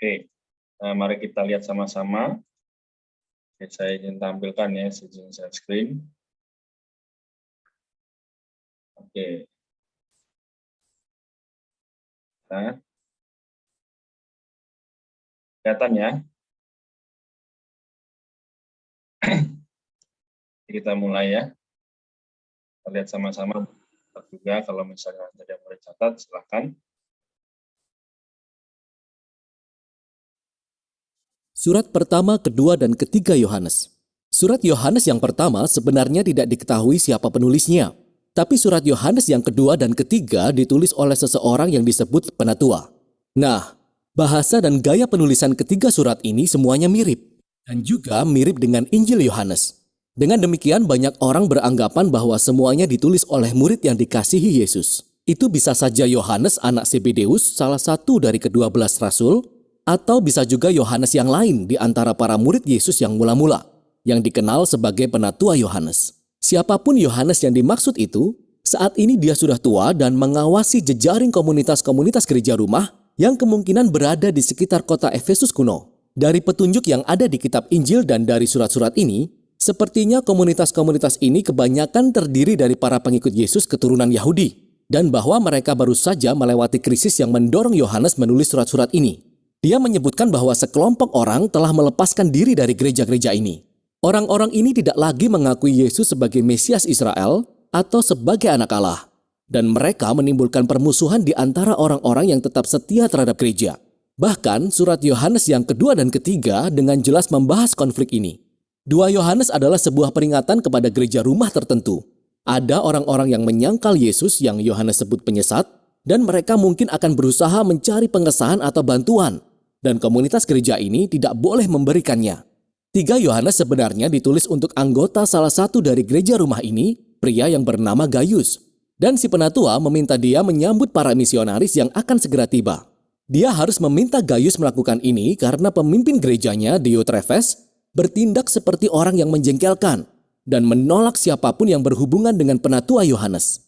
Oke, mari kita lihat sama-sama. Oke, saya ingin tampilkan ya, izin share screen. Oke. Nah, kelihatan ya? Kita mulai ya. Kita lihat sama-sama juga, kalau misalnya ada yang mau dicatat, silakan. Surat pertama, kedua, dan ketiga Yohanes. Surat Yohanes yang pertama sebenarnya tidak diketahui siapa penulisnya. Tapi surat Yohanes yang kedua dan ketiga ditulis oleh seseorang yang disebut penatua. Nah, bahasa dan gaya penulisan ketiga surat ini semuanya mirip. Dan juga mirip dengan Injil Yohanes. Dengan demikian banyak orang beranggapan bahwa semuanya ditulis oleh murid yang dikasihi Yesus. Itu bisa saja Yohanes anak Zebedeus, salah satu dari ke-12 rasul, atau bisa juga Yohanes yang lain di antara para murid Yesus yang mula-mula, yang dikenal sebagai penatua Yohanes. Siapapun Yohanes yang dimaksud itu, saat ini dia sudah tua dan mengawasi jejaring komunitas-komunitas gereja rumah yang kemungkinan berada di sekitar kota Efesus kuno. Dari petunjuk yang ada di kitab Injil dan dari surat-surat ini, sepertinya komunitas-komunitas ini kebanyakan terdiri dari para pengikut Yesus keturunan Yahudi, dan bahwa mereka baru saja melewati krisis yang mendorong Yohanes menulis surat-surat ini. Dia menyebutkan bahwa sekelompok orang telah melepaskan diri dari gereja-gereja ini. Orang-orang ini tidak lagi mengakui Yesus sebagai Mesias Israel atau sebagai anak Allah. Dan mereka menimbulkan permusuhan di antara orang-orang yang tetap setia terhadap gereja. Bahkan surat Yohanes yang kedua dan ketiga dengan jelas membahas konflik ini. 2 Yohanes adalah sebuah peringatan kepada gereja rumah tertentu. Ada orang-orang yang menyangkal Yesus yang Yohanes sebut penyesat, dan mereka mungkin akan berusaha mencari pengesahan atau bantuan. Dan komunitas gereja ini tidak boleh memberikannya. 3 Yohanes sebenarnya ditulis untuk anggota salah satu dari gereja rumah ini, pria yang bernama Gaius. Dan si penatua meminta dia menyambut para misionaris yang akan segera tiba. Dia harus meminta Gaius melakukan ini karena pemimpin gerejanya, Diotrefes, bertindak seperti orang yang menjengkelkan dan menolak siapapun yang berhubungan dengan penatua Yohanes.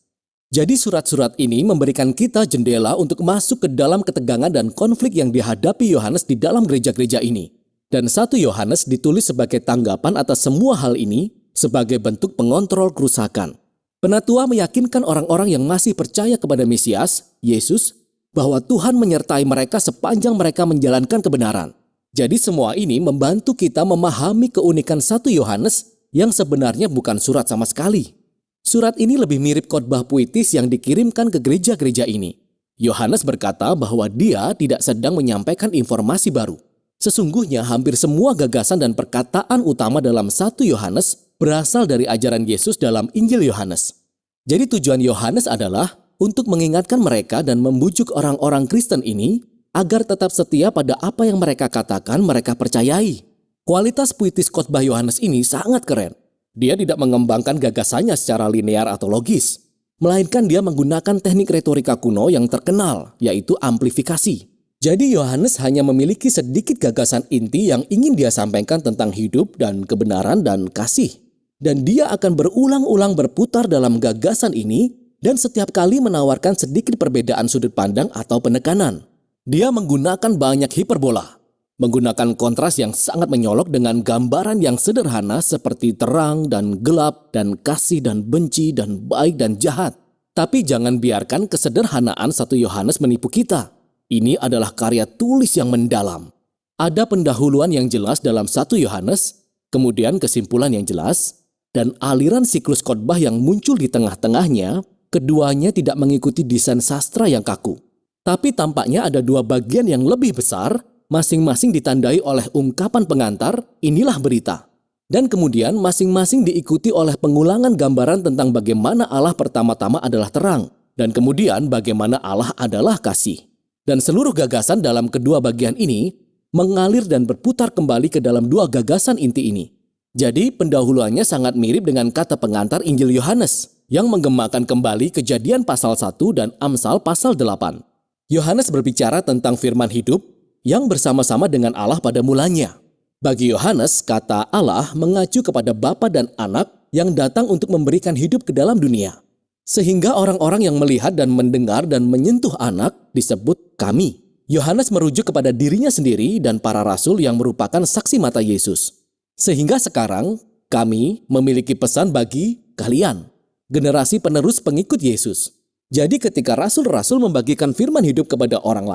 Jadi surat-surat ini memberikan kita jendela untuk masuk ke dalam ketegangan dan konflik yang dihadapi Yohanes di dalam gereja-gereja ini. Dan 1 Yohanes ditulis sebagai tanggapan atas semua hal ini sebagai bentuk pengontrol kerusakan. Penatua meyakinkan orang-orang yang masih percaya kepada Mesias, Yesus, bahwa Tuhan menyertai mereka sepanjang mereka menjalankan kebenaran. Jadi semua ini membantu kita memahami keunikan 1 Yohanes yang sebenarnya bukan surat sama sekali. Surat ini lebih mirip khotbah puitis yang dikirimkan ke gereja-gereja ini. Yohanes berkata bahwa dia tidak sedang menyampaikan informasi baru. Sesungguhnya hampir semua gagasan dan perkataan utama dalam 1 Yohanes berasal dari ajaran Yesus dalam Injil Yohanes. Jadi tujuan Yohanes adalah untuk mengingatkan mereka dan membujuk orang-orang Kristen ini agar tetap setia pada apa yang mereka katakan mereka percayai. Kualitas puitis khotbah Yohanes ini sangat keren. Dia tidak mengembangkan gagasannya secara linear atau logis, melainkan dia menggunakan teknik retorika kuno yang terkenal, yaitu amplifikasi. Jadi Yohanes hanya memiliki sedikit gagasan inti yang ingin dia sampaikan tentang hidup dan kebenaran dan kasih. Dan dia akan berulang-ulang berputar dalam gagasan ini dan setiap kali menawarkan sedikit perbedaan sudut pandang atau penekanan. Dia menggunakan banyak hiperbola. Menggunakan kontras yang sangat menyolok dengan gambaran yang sederhana seperti terang dan gelap dan kasih dan benci dan baik dan jahat. Tapi jangan biarkan kesederhanaan 1 Yohanes menipu kita. Ini adalah karya tulis yang mendalam. Ada pendahuluan yang jelas dalam 1 Yohanes, kemudian kesimpulan yang jelas, dan aliran siklus khotbah yang muncul di tengah-tengahnya, keduanya tidak mengikuti desain sastra yang kaku. Tapi tampaknya ada 2 bagian yang lebih besar, masing-masing ditandai oleh ungkapan pengantar, inilah berita. Dan kemudian masing-masing diikuti oleh pengulangan gambaran tentang bagaimana Allah pertama-tama adalah terang. Dan kemudian bagaimana Allah adalah kasih. Dan seluruh gagasan dalam kedua bagian ini mengalir dan berputar kembali ke dalam 2 gagasan inti ini. Jadi pendahuluannya sangat mirip dengan kata pengantar Injil Yohanes yang menggemakan kembali Kejadian pasal 1 dan Amsal pasal 8. Yohanes berbicara tentang firman hidup yang bersama-sama dengan Allah pada mulanya. Bagi Yohanes, kata Allah mengacu kepada Bapa dan Anak yang datang untuk memberikan hidup ke dalam dunia. Sehingga orang-orang yang melihat dan mendengar dan menyentuh Anak disebut kami. Yohanes merujuk kepada dirinya sendiri dan para rasul yang merupakan saksi mata Yesus. Sehingga sekarang kami memiliki pesan bagi kalian, generasi penerus pengikut Yesus. Jadi ketika rasul-rasul membagikan firman hidup kepada orang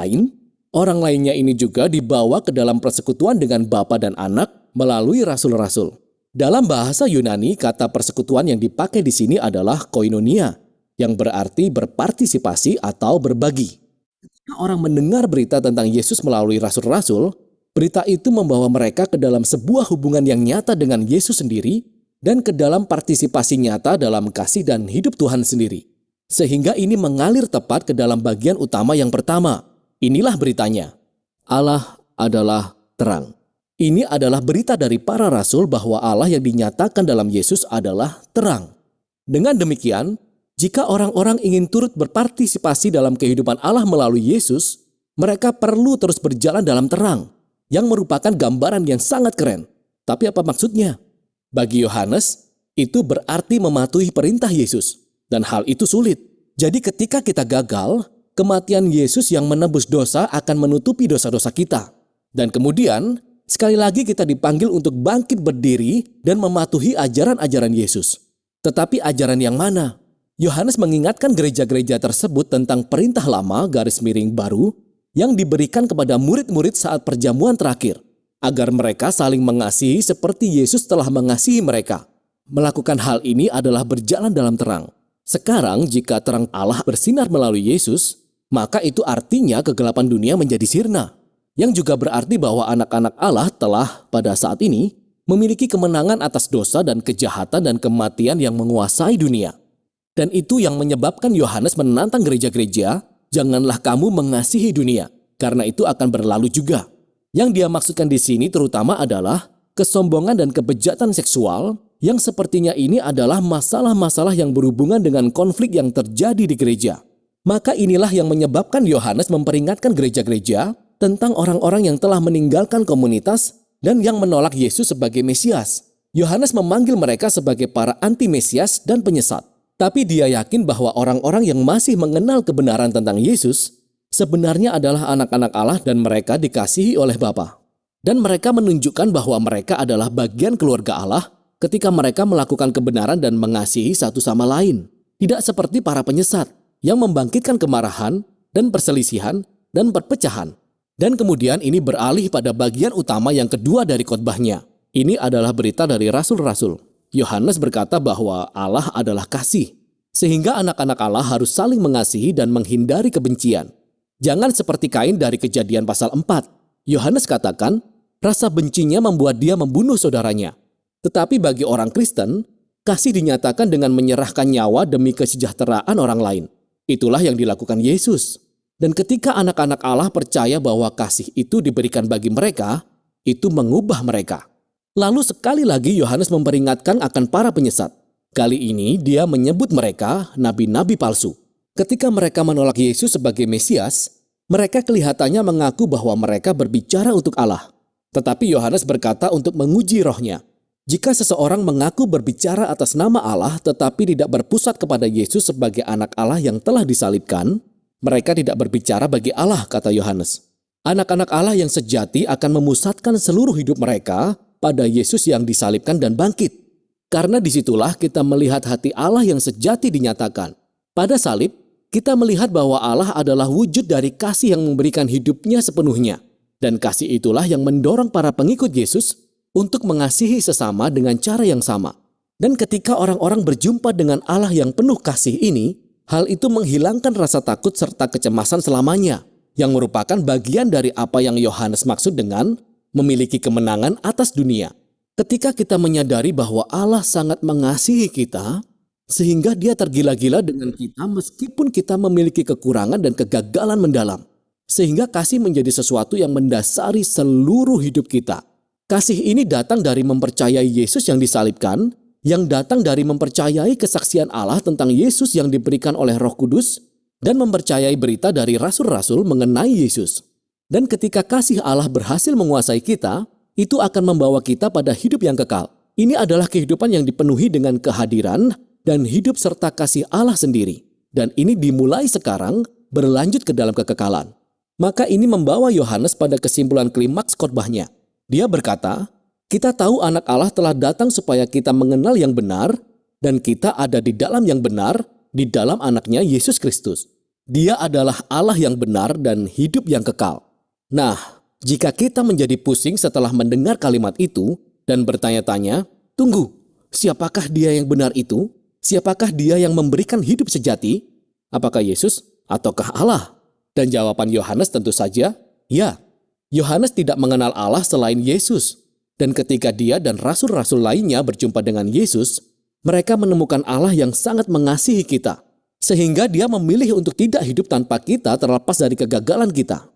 lainnya ini juga dibawa ke dalam persekutuan dengan Bapa dan Anak melalui rasul-rasul. Dalam bahasa Yunani, kata persekutuan yang dipakai di sini adalah koinonia, yang berarti berpartisipasi atau berbagi. Ketika orang mendengar berita tentang Yesus melalui rasul-rasul, berita itu membawa mereka ke dalam sebuah hubungan yang nyata dengan Yesus sendiri dan ke dalam partisipasi nyata dalam kasih dan hidup Tuhan sendiri. Sehingga ini mengalir tepat ke dalam bagian utama yang pertama. Inilah beritanya. Allah adalah terang. Ini adalah berita dari para rasul bahwa Allah yang dinyatakan dalam Yesus adalah terang. Dengan demikian, jika orang-orang ingin turut berpartisipasi dalam kehidupan Allah melalui Yesus, mereka perlu terus berjalan dalam terang, yang merupakan gambaran yang sangat keren. Tapi apa maksudnya? Bagi Yohanes, itu berarti mematuhi perintah Yesus, dan hal itu sulit. Jadi ketika kita gagal, kematian Yesus yang menebus dosa akan menutupi dosa-dosa kita. Dan kemudian, sekali lagi kita dipanggil untuk bangkit berdiri dan mematuhi ajaran-ajaran Yesus. Tetapi ajaran yang mana? Yohanes mengingatkan gereja-gereja tersebut tentang perintah lama _baru yang diberikan kepada murid-murid saat perjamuan terakhir, agar mereka saling mengasihi seperti Yesus telah mengasihi mereka. Melakukan hal ini adalah berjalan dalam terang. Sekarang jika terang Allah bersinar melalui Yesus, maka itu artinya kegelapan dunia menjadi sirna. Yang juga berarti bahwa anak-anak Allah telah pada saat ini memiliki kemenangan atas dosa dan kejahatan dan kematian yang menguasai dunia. Dan itu yang menyebabkan Yohanes menantang gereja-gereja, janganlah kamu mengasihi dunia, karena itu akan berlalu juga. Yang dia maksudkan di sini terutama adalah kesombongan dan kebejatan seksual, yang sepertinya ini adalah masalah-masalah yang berhubungan dengan konflik yang terjadi di gereja. Maka inilah yang menyebabkan Yohanes memperingatkan gereja-gereja tentang orang-orang yang telah meninggalkan komunitas dan yang menolak Yesus sebagai Mesias. Yohanes memanggil mereka sebagai para anti-Mesias dan penyesat. Tapi dia yakin bahwa orang-orang yang masih mengenal kebenaran tentang Yesus sebenarnya adalah anak-anak Allah dan mereka dikasihi oleh Bapa. Dan mereka menunjukkan bahwa mereka adalah bagian keluarga Allah ketika mereka melakukan kebenaran dan mengasihi satu sama lain. Tidak seperti para penyesat yang membangkitkan kemarahan dan perselisihan dan perpecahan. Dan kemudian ini beralih pada bagian utama yang kedua dari khotbahnya. Ini adalah berita dari rasul-rasul. Yohanes berkata bahwa Allah adalah kasih, sehingga anak-anak Allah harus saling mengasihi dan menghindari kebencian. Jangan seperti Kain dari Kejadian pasal 4. Yohanes katakan, rasa bencinya membuat dia membunuh saudaranya. Tetapi bagi orang Kristen, kasih dinyatakan dengan menyerahkan nyawa demi kesejahteraan orang lain. Itulah yang dilakukan Yesus. Dan ketika anak-anak Allah percaya bahwa kasih itu diberikan bagi mereka, itu mengubah mereka. Lalu sekali lagi Yohanes memperingatkan akan para penyesat. Kali ini dia menyebut mereka nabi-nabi palsu. Ketika mereka menolak Yesus sebagai Mesias, mereka kelihatannya mengaku bahwa mereka berbicara untuk Allah. Tetapi Yohanes berkata untuk menguji rohnya. Jika seseorang mengaku berbicara atas nama Allah tetapi tidak berpusat kepada Yesus sebagai anak Allah yang telah disalibkan, mereka tidak berbicara bagi Allah, kata Yohanes. Anak-anak Allah yang sejati akan memusatkan seluruh hidup mereka pada Yesus yang disalibkan dan bangkit. Karena disitulah kita melihat hati Allah yang sejati dinyatakan. Pada salib, kita melihat bahwa Allah adalah wujud dari kasih yang memberikan hidupnya sepenuhnya. Dan kasih itulah yang mendorong para pengikut Yesus untuk mengasihi sesama dengan cara yang sama. Dan ketika orang-orang berjumpa dengan Allah yang penuh kasih ini, hal itu menghilangkan rasa takut serta kecemasan selamanya, yang merupakan bagian dari apa yang Yohanes maksud dengan memiliki kemenangan atas dunia. Ketika kita menyadari bahwa Allah sangat mengasihi kita, sehingga dia tergila-gila dengan kita meskipun kita memiliki kekurangan dan kegagalan mendalam. Sehingga kasih menjadi sesuatu yang mendasari seluruh hidup kita. Kasih ini datang dari mempercayai Yesus yang disalibkan, yang datang dari mempercayai kesaksian Allah tentang Yesus yang diberikan oleh Roh Kudus, dan mempercayai berita dari rasul-rasul mengenai Yesus. Dan ketika kasih Allah berhasil menguasai kita, itu akan membawa kita pada hidup yang kekal. Ini adalah kehidupan yang dipenuhi dengan kehadiran dan hidup serta kasih Allah sendiri. Dan ini dimulai sekarang berlanjut ke dalam kekekalan. Maka ini membawa Yohanes pada kesimpulan klimaks khotbahnya. Dia berkata, kita tahu anak Allah telah datang supaya kita mengenal yang benar, dan kita ada di dalam yang benar, di dalam anaknya Yesus Kristus. Dia adalah Allah yang benar dan hidup yang kekal. Nah, jika kita menjadi pusing setelah mendengar kalimat itu dan bertanya-tanya, tunggu, siapakah dia yang benar itu? Siapakah dia yang memberikan hidup sejati? Apakah Yesus ataukah Allah? Dan jawaban Yohanes tentu saja, ya. Yohanes tidak mengenal Allah selain Yesus. Dan ketika dia dan rasul-rasul lainnya berjumpa dengan Yesus, mereka menemukan Allah yang sangat mengasihi kita. Sehingga dia memilih untuk tidak hidup tanpa kita terlepas dari kegagalan kita.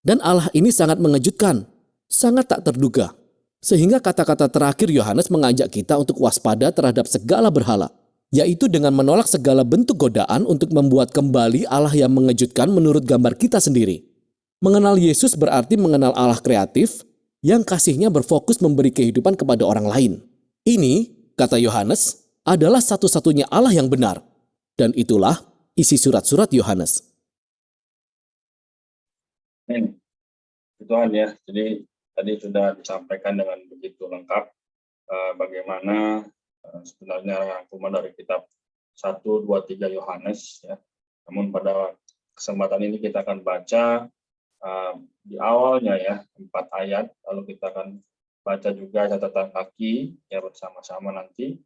Dan Allah ini sangat mengejutkan, sangat tak terduga. Sehingga kata-kata terakhir Yohanes mengajak kita untuk waspada terhadap segala berhala, yaitu dengan menolak segala bentuk godaan untuk membuat kembali Allah yang mengejutkan menurut gambar kita sendiri. Mengenal Yesus berarti mengenal Allah kreatif, yang kasihnya berfokus memberi kehidupan kepada orang lain. Ini, kata Yohanes, adalah satu-satunya Allah yang benar. Dan itulah isi surat-surat Yohanes. Amin. Tuhan ya, jadi tadi sudah disampaikan dengan begitu lengkap bagaimana sebenarnya rangkuman dari kitab 1, 2, 3 Yohanes ya. Namun pada kesempatan ini kita akan baca di awalnya ya 4 ayat, lalu kita akan baca juga catatan kaki ya bersama-sama nanti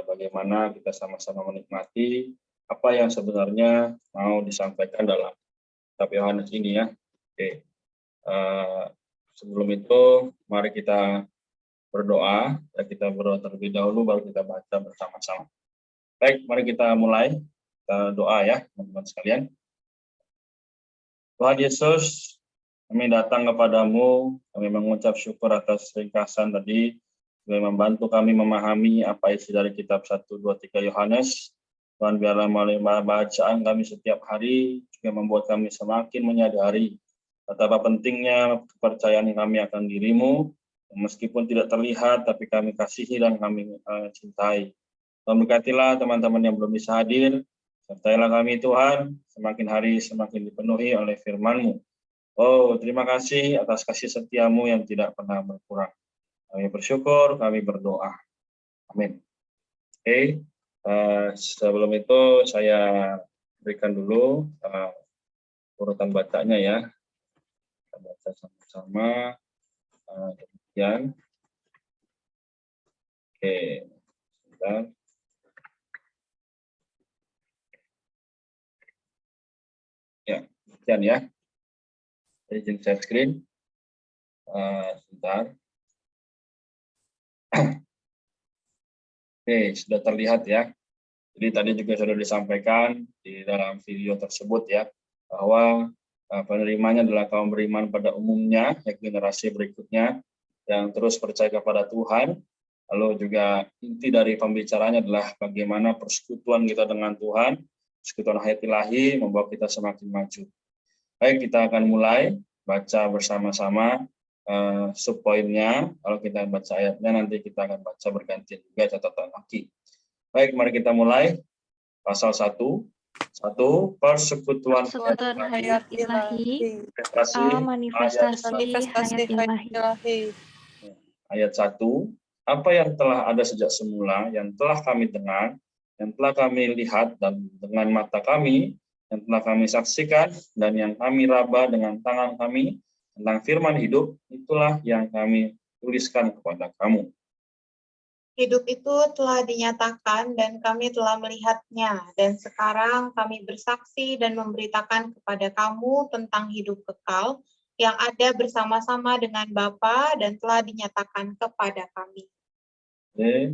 bagaimana kita sama-sama menikmati apa yang sebenarnya mau disampaikan dalam kitab Yohanes ini ya. Oke. Sebelum itu mari kita berdoa. Kita berdoa terlebih dahulu baru kita baca bersama-sama. Baik, mari kita mulai. Kita doa ya teman-teman sekalian. Tuhan Yesus, kami datang kepadamu, kami mengucap syukur atas ringkasan tadi, yang membantu kami memahami apa isi dari kitab 1, 2, 3 Yohanes. Tuhan biarlah melalui bacaan kami setiap hari juga membuat kami semakin menyadari betapa pentingnya kepercayaan kami akan dirimu, meskipun tidak terlihat, tapi kami kasihi dan kami cintai. Tuhan berkatilah teman-teman yang belum bisa hadir, sertailah kami Tuhan, semakin hari semakin dipenuhi oleh firman-Mu. Oh, terima kasih atas kasih setiamu yang tidak pernah berkurang. Kami bersyukur, kami berdoa. Amin. Oke, sebelum itu saya berikan dulu urutan bacanya ya. Kita baca sama-sama. Demikian. Oke, sebentar. Ya, demikian ya. Izin share screen. Sebentar. Oke, sudah terlihat ya. Jadi tadi juga sudah disampaikan di dalam video tersebut ya, bahwa penerimanya adalah kaum beriman pada umumnya, ya generasi berikutnya yang terus percaya kepada Tuhan. Lalu juga inti dari pembicaranya adalah bagaimana persekutuan kita dengan Tuhan, persekutuan hayat ilahi membawa kita semakin maju. Baik, kita akan mulai baca bersama-sama subpoinnya. Kalau kita baca ayatnya, nanti kita akan baca bergantian juga catatan kaki. Baik, mari kita mulai. Pasal 1. Persekutuan hayat ilahi, manifestasi hayat ilahi. Ayat 1. Apa yang telah ada sejak semula, yang telah kami dengar, yang telah kami lihat dan dengan mata kami, yang telah kami saksikan, dan yang kami raba dengan tangan kami, tentang firman hidup, itulah yang kami tuliskan kepada kamu. Hidup itu telah dinyatakan dan kami telah melihatnya, dan sekarang kami bersaksi dan memberitakan kepada kamu tentang hidup kekal yang ada bersama-sama dengan Bapa dan telah dinyatakan kepada kami.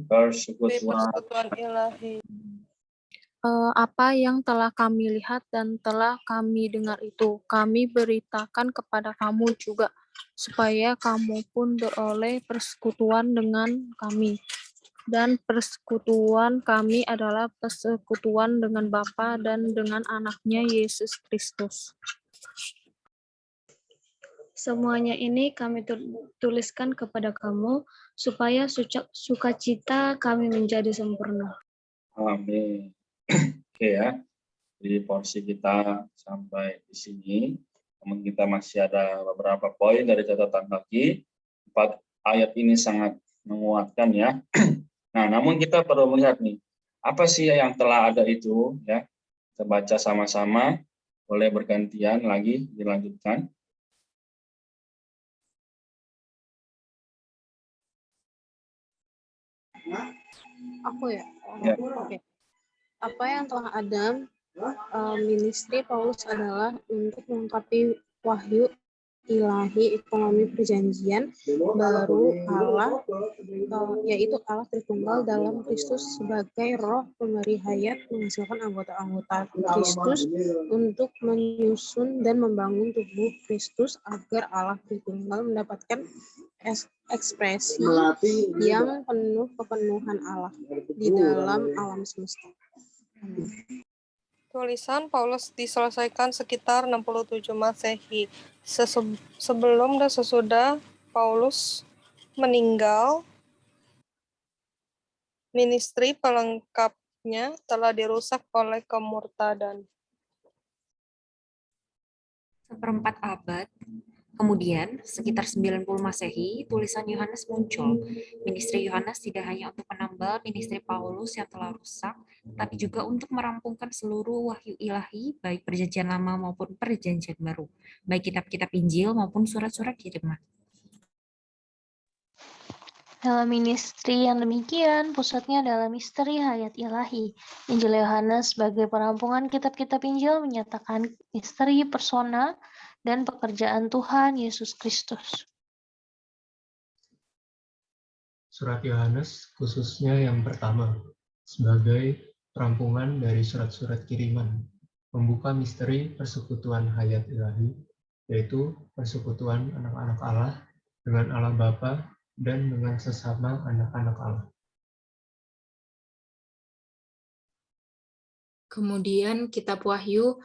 Persekutuan ilahi. Apa yang telah kami lihat dan telah kami dengar itu, kami beritakan kepada kamu juga, supaya kamu pun beroleh persekutuan dengan kami. Dan persekutuan kami adalah persekutuan dengan Bapa dan dengan anaknya Yesus Kristus. Semuanya ini kami tuliskan kepada kamu, supaya sukacita kami menjadi sempurna. Amin. Oke ya, jadi porsi kita sampai di sini. namun kita masih ada beberapa poin dari catatan kaki. 4 ayat ini sangat menguatkan ya. Nah, namun kita perlu melihat nih, apa sih yang telah ada itu ya. Kita baca sama-sama, boleh bergantian lagi dilanjutkan. Aku ya. Ya. Oke. Apa yang telah ada, ministry Paulus adalah untuk melengkapi wahyu ilahi ekonomi perjanjian baru Allah, yaitu Allah Tritunggal dalam Kristus sebagai roh pemberi hayat menghasilkan anggota-anggota Kristus untuk menyusun dan membangun tubuh Kristus agar Allah Tritunggal mendapatkan ekspresi yang penuh kepenuhan Allah di dalam alam semesta. Tulisan Paulus diselesaikan sekitar 67 Masehi. Sebelum dan sesudah Paulus meninggal, ministry pelengkapnya telah dirusak oleh kemurtadan. Seperempat abad kemudian, sekitar 90 Masehi, tulisan Yohanes muncul. Ministry Yohanes tidak hanya untuk menambal ministry Paulus yang telah rusak, tapi juga untuk merampungkan seluruh wahyu ilahi, baik perjanjian lama maupun perjanjian baru, baik kitab-kitab Injil maupun surat-surat kiriman. Dalam ministry yang demikian, pusatnya adalah misteri hayat ilahi. Injil Yohanes sebagai perampungan kitab-kitab Injil menyatakan misteri persona dan pekerjaan Tuhan Yesus Kristus. Surat Yohanes, khususnya yang pertama, sebagai perampungan dari surat-surat kiriman, membuka misteri persekutuan hayat ilahi, yaitu persekutuan anak-anak Allah dengan Allah Bapa dan dengan sesama anak-anak Allah. Kemudian kitab Wahyu,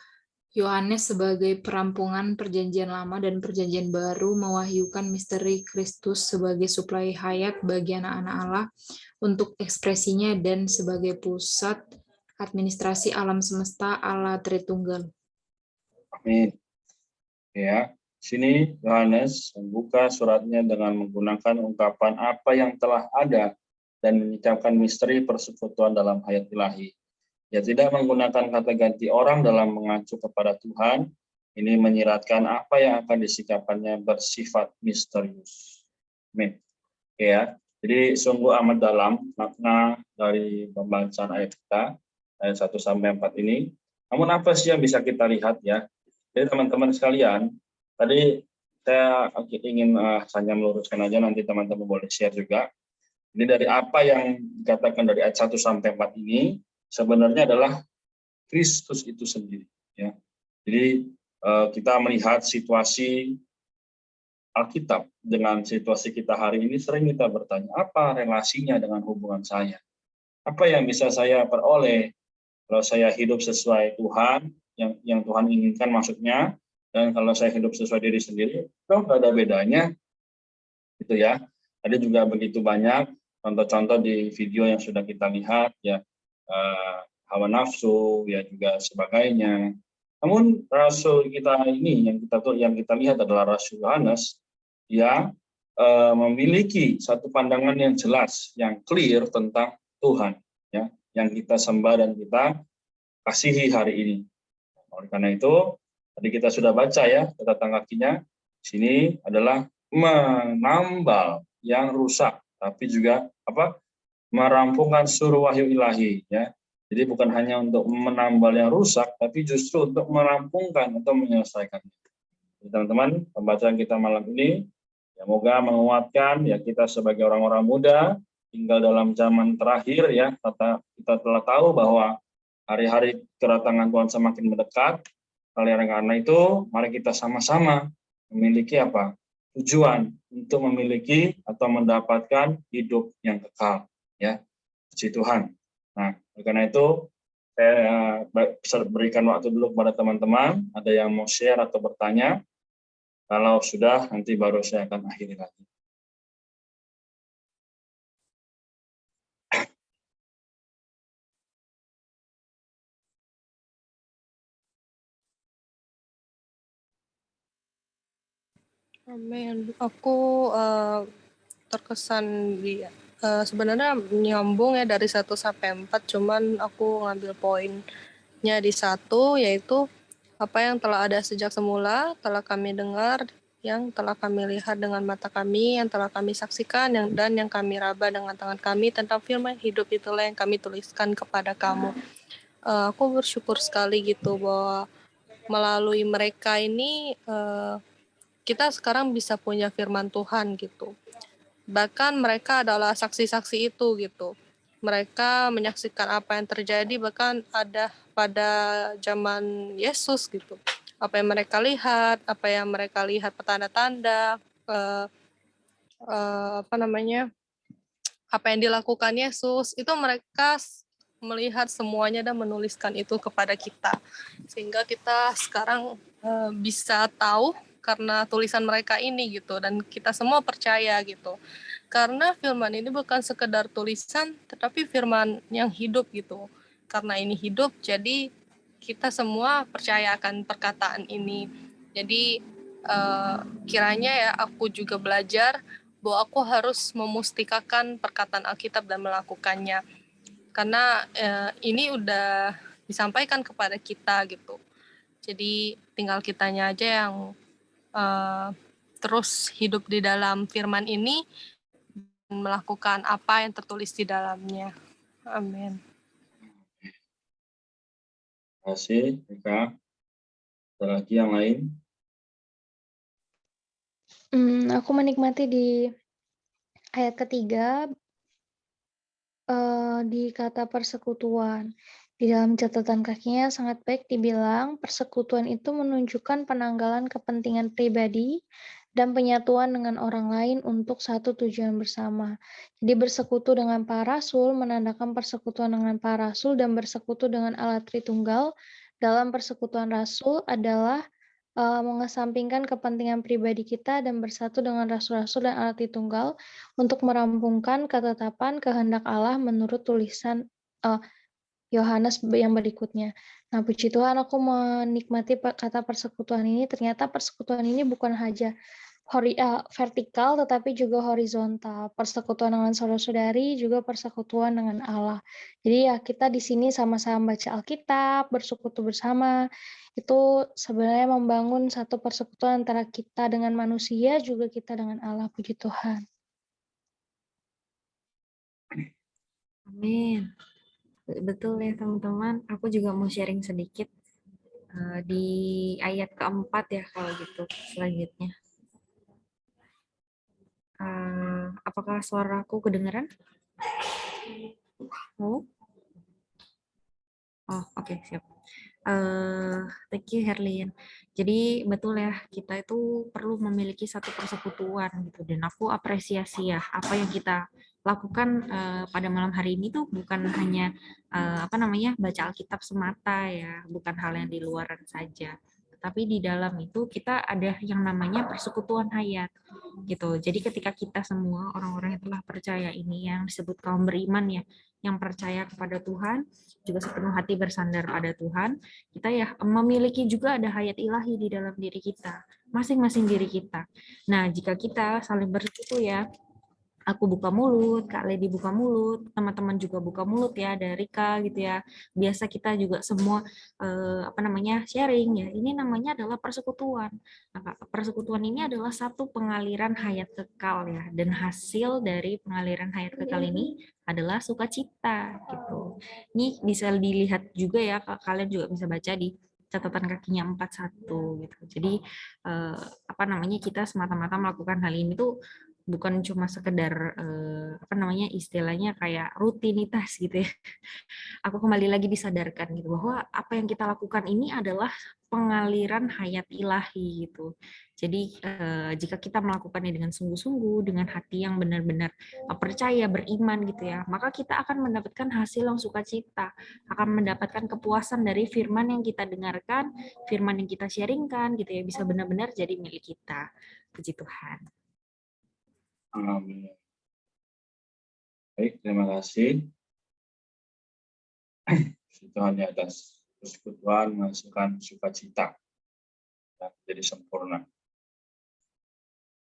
Yohanes sebagai perampungan perjanjian lama dan perjanjian baru mewahyukan misteri Kristus sebagai suplai hayat bagi anak-anak Allah untuk ekspresinya dan sebagai pusat administrasi alam semesta Allah Tritunggal. Amin. Ya, sini Yohanes membuka suratnya dengan menggunakan ungkapan apa yang telah ada dan mengucapkan misteri persekutuan dalam hayat ilahi. Dia tidak menggunakan kata ganti orang dalam mengacu kepada Tuhan. Ini menyiratkan apa yang akan disikapannya bersifat misterius. Amin. Ya, jadi sungguh amat dalam makna dari pembacaan ayat kita, ayat 1 sampai 4 ini. Namun apa sih yang bisa kita lihat ya? Jadi teman-teman sekalian, tadi saya ingin hanya meluruskan aja, nanti teman-teman boleh share juga. Ini dari apa yang dikatakan dari ayat 1 sampai 4 ini, sebenarnya adalah Kristus itu sendiri. Ya. Jadi kita melihat situasi Alkitab dengan situasi kita hari ini, sering kita bertanya, apa relasinya dengan hubungan saya? Apa yang bisa saya peroleh kalau saya hidup sesuai Tuhan, yang Tuhan inginkan maksudnya, dan kalau saya hidup sesuai diri sendiri, itu nggak ada bedanya. Gitu ya. Ada juga begitu banyak contoh-contoh di video yang sudah kita lihat, ya. Hawa nafsu, ya juga sebagainya. Namun rasul kita ini yang kita lihat adalah Rasul Yohanes yang memiliki satu pandangan yang jelas, yang clear tentang Tuhan, ya, yang kita sembah dan kita kasihi hari ini. Oleh karena itu, tadi kita sudah baca ya catatan kakinya. Sini adalah menambal yang rusak, tapi juga merampungkan seluruh wahyu ilahi, ya. Jadi bukan hanya untuk menambal yang rusak, tapi justru untuk merampungkan atau menyelesaikan. Teman-teman, pembacaan kita malam ini semoga menguatkan ya kita sebagai orang-orang muda tinggal dalam zaman terakhir ya. Kita telah tahu bahwa hari-hari kedatangan Tuhan semakin mendekat. Oleh karena itu, mari kita sama-sama memiliki tujuan untuk memiliki atau mendapatkan hidup yang kekal, ya. Puji Tuhan. Nah, karena itu saya berikan waktu dulu kepada teman-teman, ada yang mau share atau bertanya. Kalau sudah, nanti baru saya akan akhiri lagi. Amin. Aku terkesan sebenarnya nyambung ya dari 1 sampai 4, cuman aku ngambil poinnya di 1, yaitu apa yang telah ada sejak semula, telah kami dengar, yang telah kami lihat dengan mata kami, yang telah kami saksikan, dan yang kami raba dengan tangan kami tentang firman hidup itulah yang kami tuliskan kepada kamu. Aku bersyukur sekali gitu bahwa melalui mereka ini kita sekarang bisa punya firman Tuhan gitu. Bahkan mereka adalah saksi-saksi itu gitu. Mereka menyaksikan apa yang terjadi bahkan ada pada zaman Yesus gitu. Apa yang mereka lihat, petanda-tanda, apa yang dilakukan Yesus, itu mereka melihat semuanya dan menuliskan itu kepada kita. Sehingga kita sekarang bisa tahu karena tulisan mereka ini gitu, dan kita semua percaya gitu. Karena firman ini bukan sekedar tulisan, tetapi firman yang hidup gitu. Karena ini hidup, jadi kita semua percaya akan perkataan ini. Jadi kiranya ya aku juga belajar bahwa aku harus memustikakan perkataan Alkitab dan melakukannya. Karena ini udah disampaikan kepada kita gitu. Jadi tinggal kitanya aja yang terus hidup di dalam firman ini dan melakukan apa yang tertulis di dalamnya. Amin. Terima kasih, Eka. Ada lagi yang lain? Aku menikmati di ayat ketiga di kata persekutuan. Di dalam catatan kakinya sangat baik dibilang, persekutuan itu menunjukkan penanggalan kepentingan pribadi dan penyatuan dengan orang lain untuk satu tujuan bersama. Jadi bersekutu dengan para rasul menandakan persekutuan dengan para rasul, dan bersekutu dengan Allah Tritunggal dalam persekutuan rasul adalah mengesampingkan kepentingan pribadi kita dan bersatu dengan rasul-rasul dan Allah Tritunggal untuk merampungkan ketetapan kehendak Allah menurut tulisan Yohanes yang berikutnya. Nah, puji Tuhan, aku menikmati kata persekutuan ini. Ternyata persekutuan ini bukan hanya vertikal, tetapi juga horizontal. Persekutuan dengan saudara-saudari, juga persekutuan dengan Allah. Jadi ya kita di sini sama-sama baca Alkitab, bersekutu bersama. Itu sebenarnya membangun satu persekutuan antara kita dengan manusia, juga kita dengan Allah. Puji Tuhan. Amin. Betul ya teman-teman, aku juga mau sharing sedikit di ayat keempat ya kalau gitu selanjutnya. Apakah suaraku kedengaran? Oh, oke, siap. Thank you Herlin. Jadi betul ya, kita itu perlu memiliki satu persekutuan gitu, dan aku apresiasi ya apa yang kita lakukan pada malam hari ini tuh bukan hanya baca Alkitab semata ya, bukan hal yang di luaran saja. Tapi di dalam itu kita ada yang namanya persekutuan hayat gitu. Jadi ketika kita semua orang-orang yang telah percaya ini, yang disebut kaum beriman ya, yang percaya kepada Tuhan, juga sepenuh hati bersandar pada Tuhan, kita ya memiliki juga ada hayat ilahi di dalam diri kita, masing-masing diri kita. Nah, jika kita saling bersekutu ya, aku buka mulut, Kak Lady buka mulut, teman-teman juga buka mulut ya, dari Kak gitu ya. Biasa kita juga semua sharing ya. Ini namanya adalah persekutuan. Nah, persekutuan ini adalah satu pengaliran hayat kekal ya, dan hasil dari pengaliran hayat kekal ini adalah sukacita gitu. Ini bisa dilihat juga ya, kalian juga bisa baca di catatan kakinya 41 gitu. Jadi kita semata-mata melakukan hal ini tuh bukan cuma sekedar istilahnya kayak rutinitas gitu ya. Aku kembali lagi disadarkan gitu bahwa apa yang kita lakukan ini adalah pengaliran hayat ilahi gitu. Jadi jika kita melakukannya dengan sungguh-sungguh, dengan hati yang benar-benar percaya, beriman gitu ya, maka kita akan mendapatkan hasil yang sukacita, akan mendapatkan kepuasan dari firman yang kita dengarkan, firman yang kita sharingkan gitu ya, bisa benar-benar jadi milik kita. Puji Tuhan. Amin. Baik, terima kasih. Tuhan di atas persekutuan menghasilkan sukacita dan menjadi sempurna.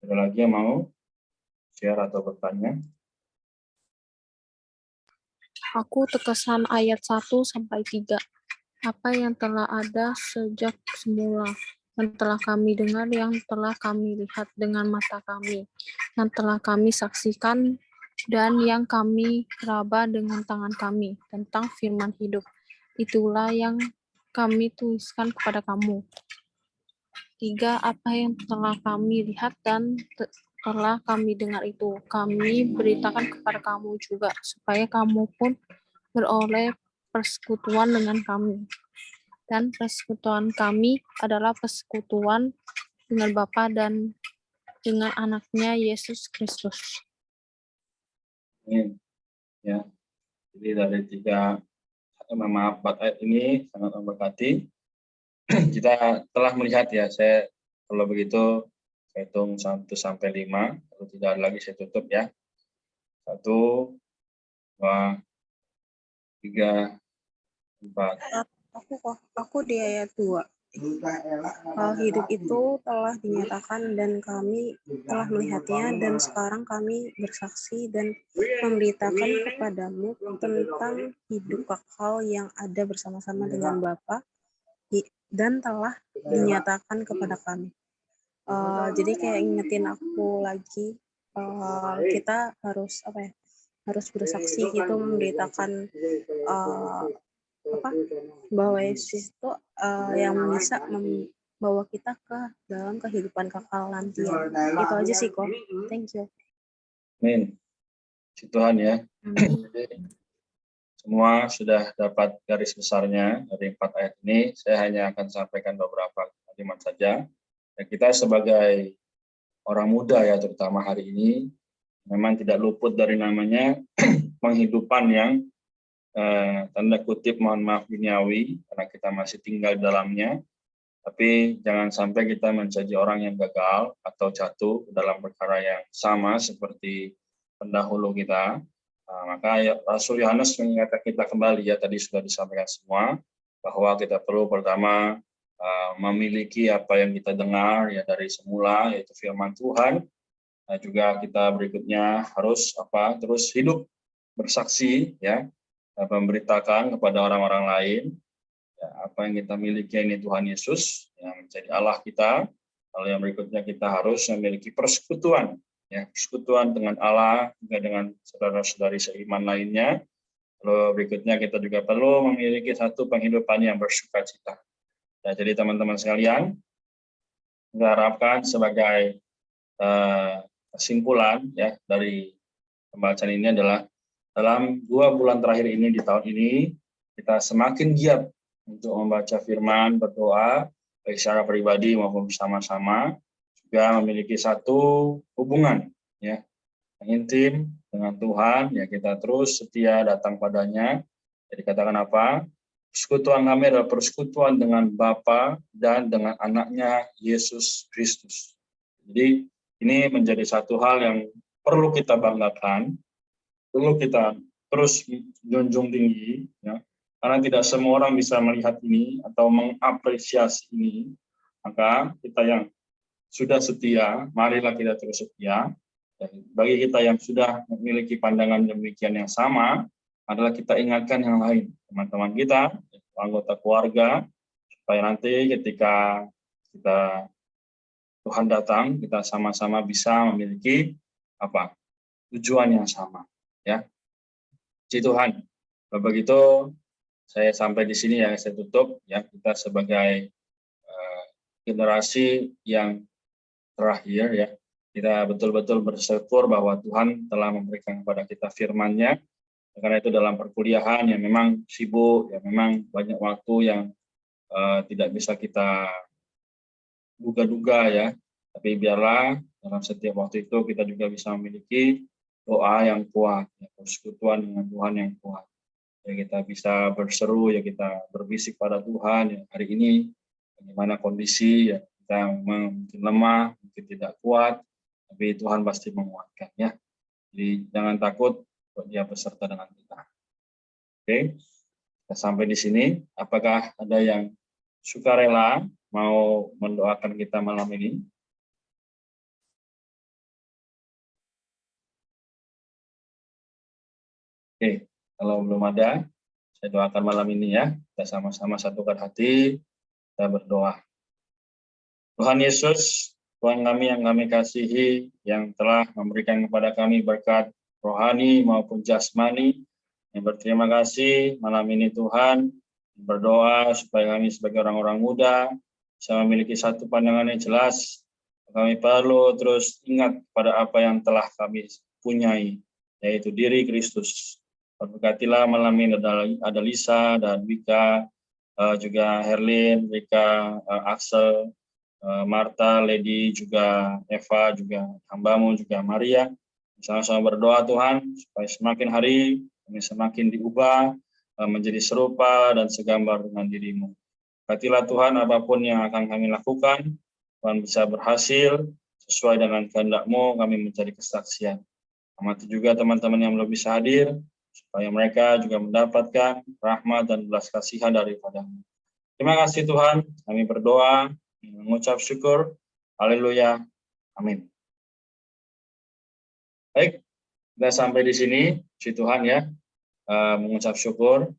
Ada lagi yang mau share atau bertanya? Aku terkesan ayat 1 sampai 3. Apa yang telah ada sejak semula, yang telah kami dengar, yang telah kami lihat dengan mata kami, yang telah kami saksikan, dan yang kami raba dengan tangan kami tentang firman hidup. Itulah yang kami tuliskan kepada kamu. 3. Apa yang telah kami lihat dan telah kami dengar itu, kami beritakan kepada kamu juga, supaya kamu pun beroleh persekutuan dengan kami. Dan persekutuan kami adalah persekutuan dengan Bapa dan dengan anaknya Yesus Kristus. Amin. Ya, jadi dari 4 ayat ini sangat memberkati. Kita telah melihat ya, saya kalau begitu saya hitung 1 sampai 5, kalau tidak ada lagi saya tutup ya. 1, 2, 3, 4. Aku di ayat 2. Hidup itu telah dinyatakan dan kami telah melihatnya, dan sekarang kami bersaksi dan memberitakan kepadamu tentang hidup kekal yang ada bersama-sama dengan Bapa dan telah dinyatakan kepada kami. Jadi kayak ingetin aku lagi, kita harus harus bersaksi gitu, memberitakan bahwa Yesus itu yang bisa membawa kita ke dalam kehidupan kekal nanti. Itu aja sih kok. Thank you. Amin. Puji Tuhan ya. Jadi, semua sudah dapat garis besarnya dari 4 ayat ini. Saya hanya akan sampaikan beberapa kalimat saja. Dan kita sebagai orang muda ya, terutama hari ini, memang tidak luput dari namanya penghidupan yang tanda kutip mohon maaf duniawi, karena kita masih tinggal di dalamnya. Tapi jangan sampai kita menjadi orang yang gagal atau jatuh dalam perkara yang sama seperti pendahulu kita. Maka Rasul Yohanes mengingatkan kita kembali ya, tadi sudah disampaikan semua, bahwa kita perlu pertama memiliki apa yang kita dengar ya dari semula, yaitu firman Tuhan. Juga kita berikutnya harus terus hidup bersaksi ya, memberitakan kepada orang-orang lain ya, apa yang kita miliki ini Tuhan Yesus yang menjadi Allah kita. Lalu yang berikutnya kita harus memiliki persekutuan ya, persekutuan dengan Allah, juga dengan saudara-saudari seiman lainnya. Lalu berikutnya kita juga perlu memiliki satu penghidupan yang bersukacita. Ya, jadi teman-teman sekalian, saya harapkan sebagai kesimpulan ya dari pembacaan ini adalah dalam 2 bulan terakhir ini di tahun ini kita semakin giat untuk membaca firman, berdoa, baik secara pribadi maupun bersama-sama, juga memiliki satu hubungan ya yang intim dengan Tuhan ya, kita terus setia datang padanya. Jadi katakan apa? Persekutuan kami adalah persekutuan dengan Bapa dan dengan anaknya Yesus Kristus. Jadi ini menjadi satu hal yang perlu kita banggakan, perlu kita terus junjung tinggi ya. Karena tidak semua orang bisa melihat ini atau mengapresiasi ini. Maka kita yang sudah setia, marilah kita terus setia. Dan bagi kita yang sudah memiliki pandangan demikian yang sama, adalah kita ingatkan yang lain, teman-teman kita, anggota keluarga, supaya nanti ketika Tuhan datang, kita sama-sama bisa memiliki tujuan yang sama, ya. Puji Tuhan. Begitu saya sampai di sini ya, saya tutup ya. Kita sebagai generasi yang terakhir ya, kita betul-betul bersyukur bahwa Tuhan telah memberikan kepada kita firman-Nya. Karena itu dalam perkuliahan yang memang sibuk, ya memang banyak waktu yang tidak bisa kita duga-duga ya. Tapi biarlah dalam setiap waktu itu kita juga bisa memiliki doa yang kuat, ya, persekutuan dengan Tuhan yang kuat. Ya, kita bisa berseru, ya kita berbisik pada Tuhan ya, hari ini bagaimana kondisi ya, kita mungkin lemah, mungkin tidak kuat, tapi Tuhan pasti menguatkan ya. Jadi jangan takut, Dia beserta dengan kita. Oke, kita sampai di sini. Apakah ada yang sukarela mau mendoakan kita malam ini? Oke, kalau belum ada, saya doakan malam ini ya. Kita sama-sama satukan hati, kita berdoa. Tuhan Yesus, Tuhan kami yang kami kasihi, yang telah memberikan kepada kami berkat rohani maupun jasmani, yang berterima kasih malam ini Tuhan, berdoa supaya kami sebagai orang-orang muda bisa memiliki satu pandangan yang jelas. Kami perlu terus ingat pada apa yang telah kami punyai, yaitu diri Kristus. Berkatilah malam ini ada Lisa dan Wika, juga Herlin, Rika, Axel, Marta, Lady, juga Eva, juga hambamu, juga Maria. Sama-sama berdoa Tuhan, supaya semakin hari kami semakin diubah, menjadi serupa dan segambar dengan dirimu. Berkatilah Tuhan, apapun yang akan kami lakukan, Tuhan bisa berhasil, sesuai dengan kehendak-Mu, kami mencari kesaksian. Amati juga teman-teman yang belum bisa hadir, supaya mereka juga mendapatkan rahmat dan belas kasihan daripada-Mu. Terima kasih Tuhan, kami berdoa, mengucap syukur. Haleluya. Amin. Baik, kita sampai di sini, puji Tuhan ya, mengucap syukur.